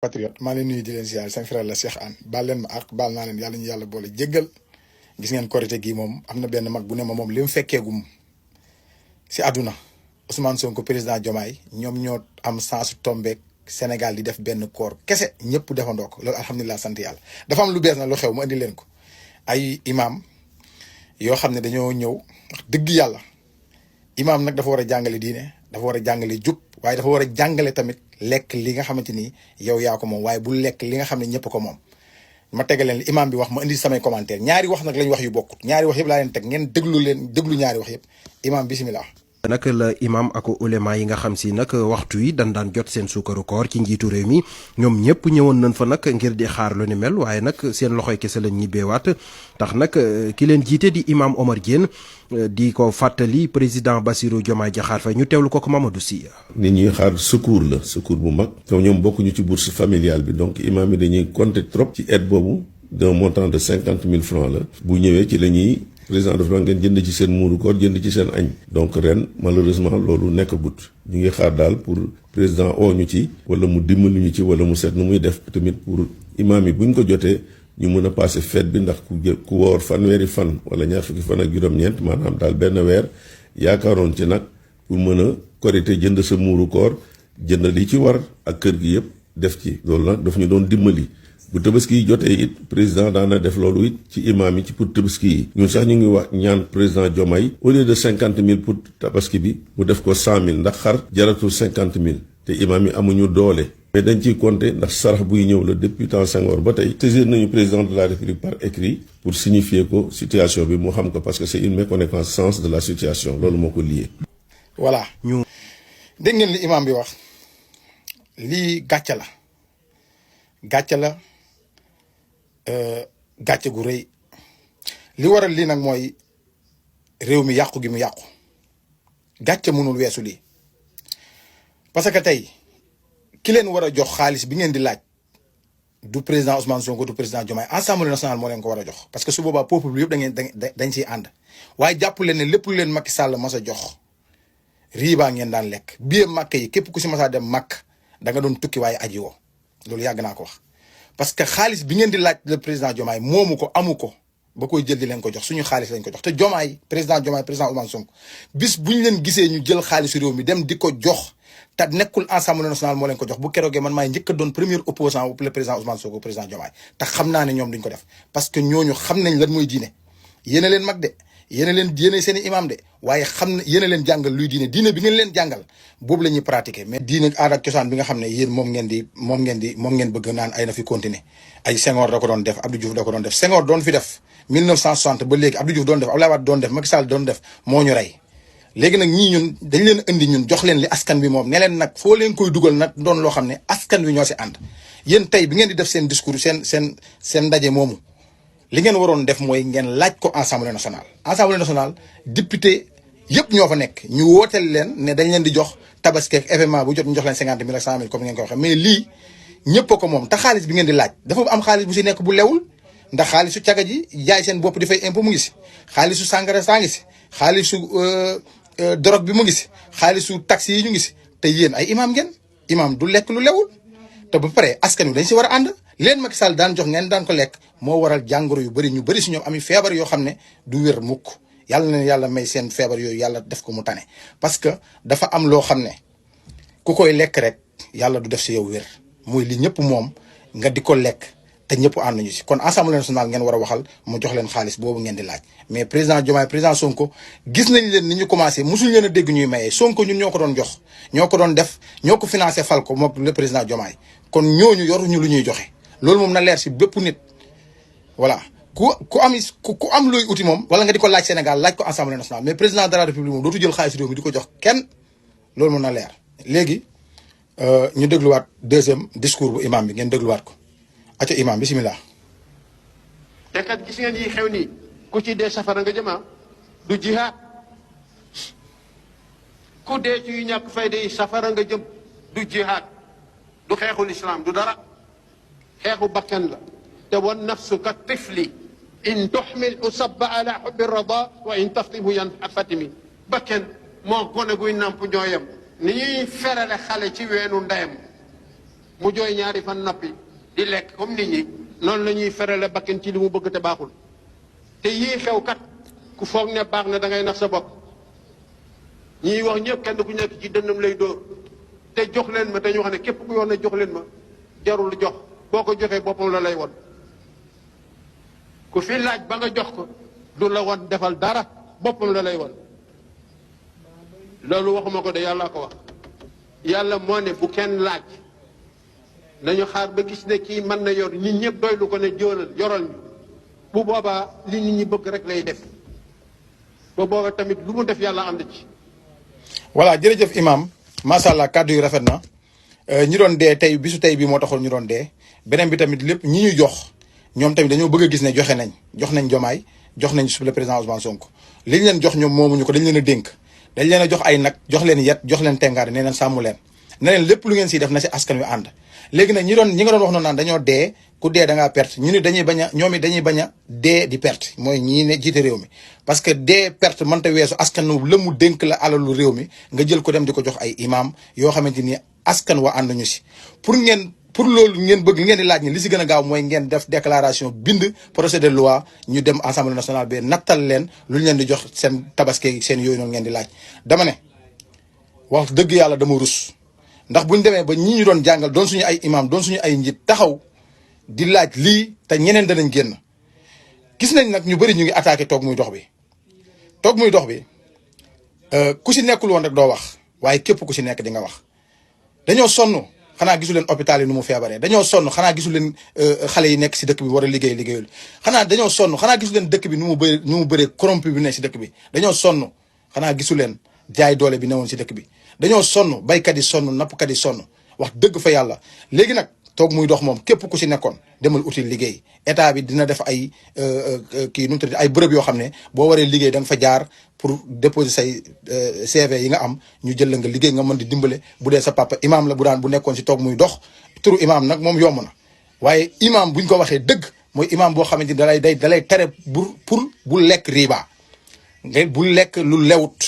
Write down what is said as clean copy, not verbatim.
patriote maa leen nuyu di leen ziar seen frère la Cheikh Anne baal leen ma ak baal naa leen yàlla ñu yàlla boole jéggal gis ngeen korité gii moom am na benn mag bu ne ma moom li mu fekkeegum si àdduna Ousmane Sonko président Diomaye ñoom ñoo am sensu tombeek Sénégal di def benn koor kese ñëpp defandoo ko loolu alhamdulilah sant yàlla dafa am lu bees na lu xew mu indi leen ko ay imam yoo xam ne dañoo ñëw wax dëgg yàlla imam nag dafa war a jàngale diine dafa war a jàngale jub waaye dafa war a jàngale tamit lekk li nga xamante ni yow yaa ko moom waaye bu lekk li nga xam ne ñëpp ko moom ma tegal leen li imam bi wax ma indi samay commentaire ñaari wax nag lañ wax yu bokkut ñaari wax yëpp laa leen teg ngeen déglu ñaari wax yëpp imam bisimilah. nag la imam ak ulema yi nga xam si nag waxtu yi dan daan jot seen suukaru koor ci njiitu réew mi ñoom ñëpp ñëwoon nañ fa nag ngir di xaar lu ni mel waaye nag seen loxoy kese lañ ñibbeewaat tax nag ki leen jiite di imam Omar Diène di ko fàttali président Bassirou Diomaye Diakhar Faye ñu teewlu ko Mamadou Sy. nit ñuy xaar secours la secours bu mag te ñoom bokkuñu ci bourse familiale bi donc imam yi dañuy compter trop ci aide boobu d'un montant de 50 000 francs la bu ñëwee ci la ñuy président dafa ngeen jënd ci seen muuru koor jënd ci seen añ donc ren malheureusement loolu nekk gut ñu ngi xaar daal pour président oo ñu ci wala mu dimbali ñu ci wala mu seet nu muy def tamit pour imam yi buñ ko jotee ñu mën a passer fête bi ndax ku woor fanweeri fan wala ñaar fukki fan ak juróom-ñeent maanaam daal benn weer yaakaaroon ci nag pour mën a korité jënd sa muuru koor jënd li ci war ak kër gi yëpp def ci loolu nag daf ñu doon dimbali bu tabaski yi jotee it président daana def loolu it ci imam yi ci pour tabaski yi ñun sax ñu ngi wax ñaan président Diomaye au lieu de 50 000 pour tabaski bi mu def ko 100 000 ndax xar jaratul 50 000 te imam yi amuñu doole mais dañ ciy compter ndax sarax buy ñëw la depuis temps Senghor ba tey saisir nañu président de la République par écrit pour signifier ko situation bi mu xam ko parce que c'est une méconnaissance de la situation loolu moo ko lié. voilà ñu dégg ngeen li imam bi wax lii gàcce la gàcce gu rëy li waral lii nag mooy réew mi yàqu gi mu yàqu gàcce mënul weesu lii parce que tey ki leen war a jox xaalis bi ngeen di laaj du président Ousmane Sonko du président Diomaye Assemblée nationale moo leen ko war a jox parce que su boobaa peuple bi yëpp dañ ciy ànd waaye jàpp leen ne lépp lu leen Macky Sall mas a jox riibaa ngeen daan lekk biir màkk yi képp ku si mas a dem màkk da nga doon tukki waaye aji woo loolu yàgg naa ko wax. parce que xaalis bi ngeen di laaj le président Diomaye moomu ko amu ko ba koy jël di leen ko jox suñu xaalis lañ ko jox te Diomaye président Ousmane Sonko bis bu ñu leen gisee ñu jël xaalisu réew mi dem di ko jox te nekkul Assemblée nationale moo leen ko jox bu keroogee man maay njëkk a doon premier opposant le président Ousmane Sonko président Diomaye te xam naa ne ñoom duñ ko def parce que ñooñu xam nañ lan mooy diine yéen a leen mag de yéen seen i imam de waaye xam na yéen a leen jàngal luy diine bi ngeen leen jàngal boobu la ñuy pratiquer mais diine aada ak cosaan bi nga xam ne yéen moom ngeen bëgg naan ay na fi continuer ay Senghor da ko doon def Abdou Diouf da ko doon def Senghor doon fi def 1960 ba léegi Abdou Diouf doon def Abdoulaye Wade doon def Macky Sall doon def moo ñu rey léegi nag ñii ñun dañ leen indi ñun jox leen li askan bi moom ne leen nag foo leen koy dugal nag doon loo xam ne askan wi ñoo si ànd yéen tey bi ngeen di def seen discours seen ndaje moomu li ngeen waroon def mooy ngeen laaj ko Assemblée nationale député yëpp ñoo fa nekk ñu wooteel leen ne dañ leen di jox tabaski ak événement bu jot ñu jox leen 50 000 ak 100 000 comme ngeen ko waxee mais lii ñëpp a ko moom te xaalis bi ngeen di laaj dafa am xaalis bu si nekk bu lewul ndax xaalisu caga ji jaay seen bopp di fay impôt mu ngi si xaalisu sàngara saa ngi si xaalisu drogue bi mu ngi si xaalisu taxi yi ñu ngi si te yéen ay imam ngeen imam du lekk lu lewul te ba pare askan wi dañ si war a ànd leen Macky Sall daan jox ngeen daan ko lekk moo waral jàngoro yu bëri ñu bëri si ñoom ami feebar yoo xam ne du wér mukk yàlla na yàlla may seen feebar yooyu yàlla def ko mu tane parce que dafa am loo xam ne ku koy lekk rek yàlla du def si yow wér muy li ñëpp moom nga di ko lekk te ñëpp ànd nañu si kon Assemblée nationale ngeen war a waxal mu jox leen xaalis boobu ngeen di laaj mais président Diomaye président Sonko gis nañ leen ni ñu commencé mosuñ leen a dégg ñuy mayee Sonko ñun ñoo ko doon jox ñoo ko doon def ñoo ko financé fal ko moom le président Diomaye kon ñooñu yoruñu lu ñuy joxe loolu moom na leer si bépp nit voilà ku am looy uti moom wala nga di ko laaj Sénégal laaj ko Assemblée nationale mais président de la République moom dootu jël xaalis réew mi di ko jox kenn loolu moom na leer léegi ñu dégluwaat deuxième discours bu imam bi ngeen dégluwaat ko acca imam bisimilah. te kat gis ngeen yi xew nii ku ci dee safara nga jëma du jihaad ku dee ci yu ñàkk fayda yi safara nga jëm du jihaad du xeexul islam du dara xeexu bakkan la te wan nafsu ka tifli in tuxmil usabba ala xubbi rada wa in taftimhu yan fatimi bakkan moo gone guy nàmp ñooyam ni ñuy ferale xale ci weenu ndeyam mu jooy ñaari fan noppi di lekk comme nit ñi noonu la ñuy ferale bakken ci li mu bëgg te baaxul te yii xew kat ku foog ne baax na da ngay nax sa bopp ñiy wax ñëpp kenn ku nekk ci dënnam lay dóor te jox leen ma te ñu wax ne képp ku yoon ne jox leen ma jarul jox boo ko joxee boppam la lay won ku fi laaj ba nga jox ko du la won defal dara boppam la lay won loolu waxuma ko de yàlla ko wax yàlla moo ne bu kenn laaj nañu xaar ba gis ne kii mën na yor nit ñëpp doylu ko ne jóolal yoral ñu bu boobaa li nit ñi bëgg rek lay def ba booba tamit lu mu def yàlla ànd ci. voilà jërëjëf imam macha allah kàddu yu rafet na ñi doon dee tey bisu tey bi moo taxoon ñu doon dee beneen bi tamit lépp ñi ñu jox ñoom tamit dañoo bëgg a gis ne joxe nañ jox nañ Diomaye jox nañ le président Ousmane Sonko li ñu leen jox ñoom moomuñu ko dañ leen a dénk dañ leen a jox ay nag jox leen yet jox leen tengaar nee leen sàmmu leen ne leen lépp lu ngeen siy def na si askan wi ànd léegi nag ñi nga doon wax noonu naan dañoo dee ku dee da ngaa perte ñu ni dañuy bañ a ñoom it dañuy bañ a dee di perte mooy ñii ne jiite réew mi parce que dee perte mënta weesu askan wu la mu dénk la alalu réew mi nga jël ko dem di ko jox ay imam yoo xamante ni askan wa ànd ñu si pour loolu ngeen bëgg ngeen di laaj ni li si gën a gaaw mooy ngeen def déclaration bind projet de loi ñu dem assemblée nationale bi nattal leen lu ñu leen di jox seen tabaski seen yooyu noonu ngeen di laaj dama ne wax dëgg yàlla dama rus ndax buñ demee ba ñii ñu doon jàngal doon suñu ay imam doon suñu ay njiit taxaw di laaj lii te ñeneen danañ génn gis nañ nag ñu bëri ñu ngi attaqué toog muy dox bi ku si nekkul woon rek doo wax waaye képp ku si nekk di nga wax dañoo sonn xanaa gisu leen hôpital yi nu mu feebaree dañoo sonn xanaa gisu leen xale yi nekk si dëkk bi war a liggéeyul xanaa dañoo sonn xanaa gisu leen dëkk bi nu mu bëree corrompu bi nekk si dëkk bi dañoo sonn xanaa gisu leen jaay doole bi newoon si dëkk bi dañoo sonn baykat yi sonn nappkat yi sonn wax dëgg fa yàlla léegi nag toog muy dox moom képp ku si nekkoon demal uti liggéey état bi dina def ay kii nu mu tudd ay bërëb yoo xam ne boo waree liggéey da nga fa jaar pour déposer say CV yi nga am ñu jël la nga liggéey nga mën di dimbale bu dee sa papa imam la bu nekkoon si toog muy dox turu imam nag moom yomb na waaye imam buñ ko waxee dëgg mooy imam boo xamante ni dalay tere pour bu lekk riba nga bu lekk lu lewut